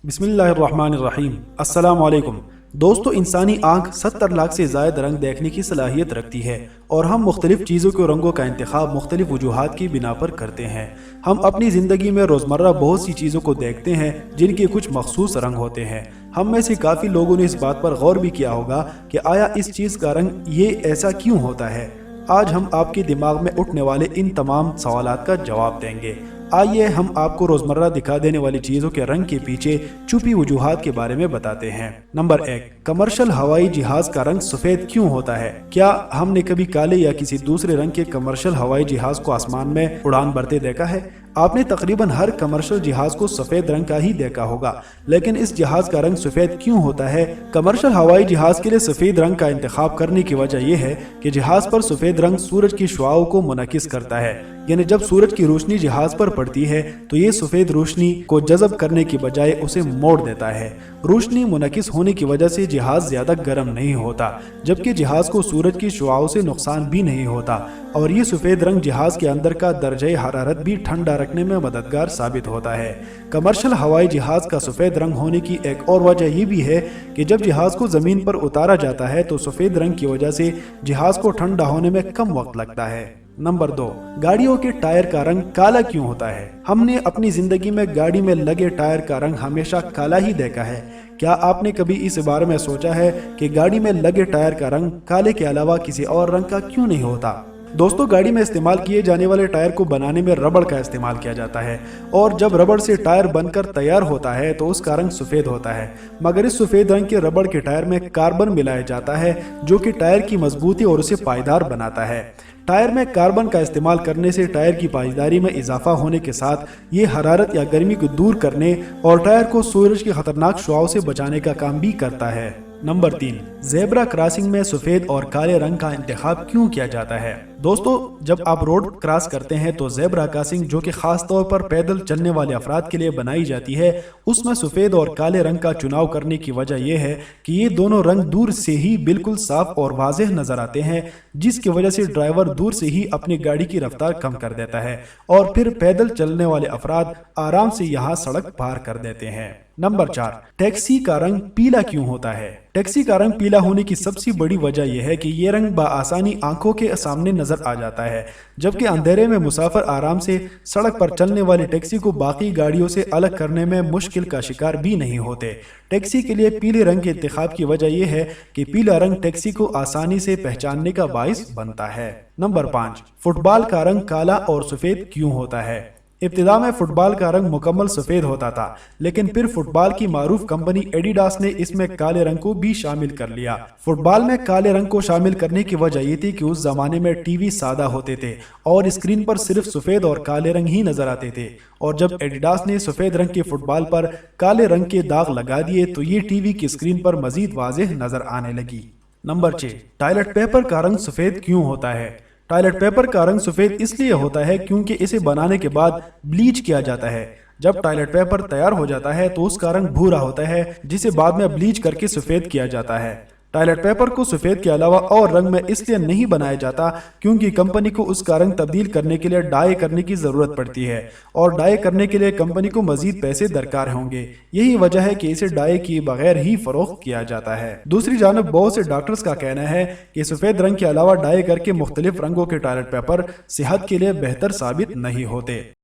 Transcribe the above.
बिस्मिल्लाहिर्रहमानिर्रहीम। अस्सलाम वालेकुम दोस्तों, इंसानी आंख 70 लाख से ज़ायद रंग देखने की सलाहियत रखती है और हम मुख्तलिफ चीज़ों के रंगों का इंतखाब मुख्तलिफ वजूहात की बिना पर करते हैं। हम अपनी ज़िंदगी में रोज़मर्रा बहुत सी चीज़ों को देखते हैं जिनके कुछ मखसूस रंग होते हैं। हम में से काफ़ी लोगों ने इस बात पर गौर भी किया होगा कि आया इस चीज़ का रंग ये ऐसा क्यों होता है। आज हम आपके दिमाग में उठने वाले इन तमाम सवालात का जवाब देंगे। आइए हम आपको रोजमर्रा दिखा देने वाली चीजों के रंग के पीछे छुपी वजूहात के बारे में बताते हैं। नंबर 1, कमर्शियल हवाई जहाज का रंग सफेद क्यों होता है? क्या हमने कभी काले या किसी दूसरे रंग के कमर्शियल हवाई जहाज को आसमान में उड़ान भरते देखा है? आपने तकरीबन हर कमर्शियल जहाज को सफेद रंग का ही देखा होगा, लेकिन इस जहाज का रंग सफेद क्यों होता है? कमर्शियल हवाई जहाज के लिए सफेद रंग का इंतखाब करने की वजह यह है कि जहाज पर सफेद रंग सूरज की शुआओं को मुनकिस करता है, यानी जब सूरज की रोशनी जहाज पर पड़ती है तो ये सफेद रोशनी को जज़ब करने की बजाय उसे मोड़ देता है। रोशनी मुनकिस होने की वजह से जहाज ज्यादा गर्म नहीं होता, जबकि जहाज को सूरज की शुआओं से नुकसान भी नहीं होता और ये सफेद रंग जहाज के अंदर का दर्जे हरारत भी ठंडा रखने में मददगार साबित होता है। कमर्शियल हवाई जहाज का सफेद रंग होने की एक और वजह ये भी है कि जब जहाज को जमीन पर उतारा जाता है तो सफेद रंग की वजह से जहाज को ठंडा होने में कम वक्त लगता है। नंबर 2, गाड़ियों के टायर का रंग काला क्यों होता है? हमने अपनी जिंदगी में गाड़ी में लगे टायर का रंग हमेशा काला ही देखा है। क्या आपने कभी इस बारे में सोचा है कि गाड़ी में लगे टायर का रंग काले के अलावा किसी और रंग का क्यों नहीं होता? दोस्तों, गाड़ी में इस्तेमाल किए जाने वाले टायर को बनाने में रबड़ का इस्तेमाल किया जाता है और जब रबड़ से टायर बनकर तैयार होता है तो उसका रंग सफेद होता है, मगर इस सफेद रंग के रबड़ के टायर में कार्बन मिलाया जाता है जो कि टायर की मजबूती और उसे पायदार बनाता है। टायर में कार्बन का इस्तेमाल करने से टायर की पायदारी में इजाफा होने के साथ ये हरारत या गर्मी को दूर करने और टायर को सूरज की खतरनाक शुआओं से बचाने का काम भी करता है। नंबर 3, ज़ेब्रा क्रॉसिंग में सफेद और काले रंग का इंतखाब क्यों किया जाता है? दोस्तों, जब आप रोड क्रॉस करते हैं तो ज़ेब्रा क्रॉसिंग, जो कि खास तौर पर पैदल चलने वाले अफराद के लिए बनाई जाती है, उसमें सफेद और काले रंग का चुनाव करने की वजह यह है कि ये दोनों रंग दूर से ही बिल्कुल साफ और वाज़ेह नजर आते हैं, जिसकी वजह से ड्राइवर दूर से ही अपनी गाड़ी की रफ्तार कम कर देता है और फिर पैदल चलने वाले अफराद आराम से यहाँ सड़क पार कर देते हैं। नंबर 4, टैक्सी का रंग पीला क्यों होता है? टैक्सी का रंग पीला होने की सबसे बड़ी वजह यह है कि ये रंग बआसानी आंखों के सामने नजर आ जाता है, जबकि अंधेरे में मुसाफिर आराम से सड़क पर चलने वाली टैक्सी को बाकी गाड़ियों से अलग करने में मुश्किल का शिकार भी नहीं होते। टैक्सी के लिए पीले रंग के इंतखाब की वजह यह है कि पीला रंग टैक्सी को आसानी से पहचानने का बाइस बनता है। नंबर 5, फुटबॉल का रंग काला और सफेद क्यों होता है? इब्तिदा में फुटबॉल का रंग मुकम्मल सफेद होता था, लेकिन फिर फुटबॉल की मारूफ कंपनी एडिडास ने इसमें काले रंग को भी शामिल कर लिया। फुटबॉल में काले रंग को शामिल करने की वजह ये थी कि उस जमाने में टीवी सादा होते थे और स्क्रीन पर सिर्फ सफेद और काले रंग ही नजर आते थे, और जब एडिडास ने सफेद रंग के फुटबॉल पर काले रंग के दाग लगा दिए तो ये टीवी की स्क्रीन पर मजीद वाज़ेह नजर आने लगी। नंबर 6, टॉयलेट पेपर का रंग सफेद क्यों होता है? टॉयलेट पेपर का रंग सफेद इसलिए होता है क्योंकि इसे बनाने के बाद ब्लीच किया जाता है। जब टॉयलेट पेपर तैयार हो जाता है तो उसका रंग भूरा होता है, जिसे बाद में ब्लीच करके सफेद किया जाता है। टॉयलेट पेपर को सफेद के अलावा और रंग में इसलिए नहीं बनाया जाता क्योंकि कंपनी को उसका रंग तब्दील करने के लिए डाई करने की जरूरत पड़ती है और डाई करने के लिए कंपनी को मजीद पैसे दरकार होंगे। यही वजह है कि इसे डाई किए बगैर ही फरोख्त किया जाता है। दूसरी जानब बहुत से डॉक्टर्स का कहना है कि सफेद रंग के अलावा डाई करके मुख्तलिफ रंगों के टॉयलेट पेपर सेहत के लिए बेहतर साबित नहीं होते।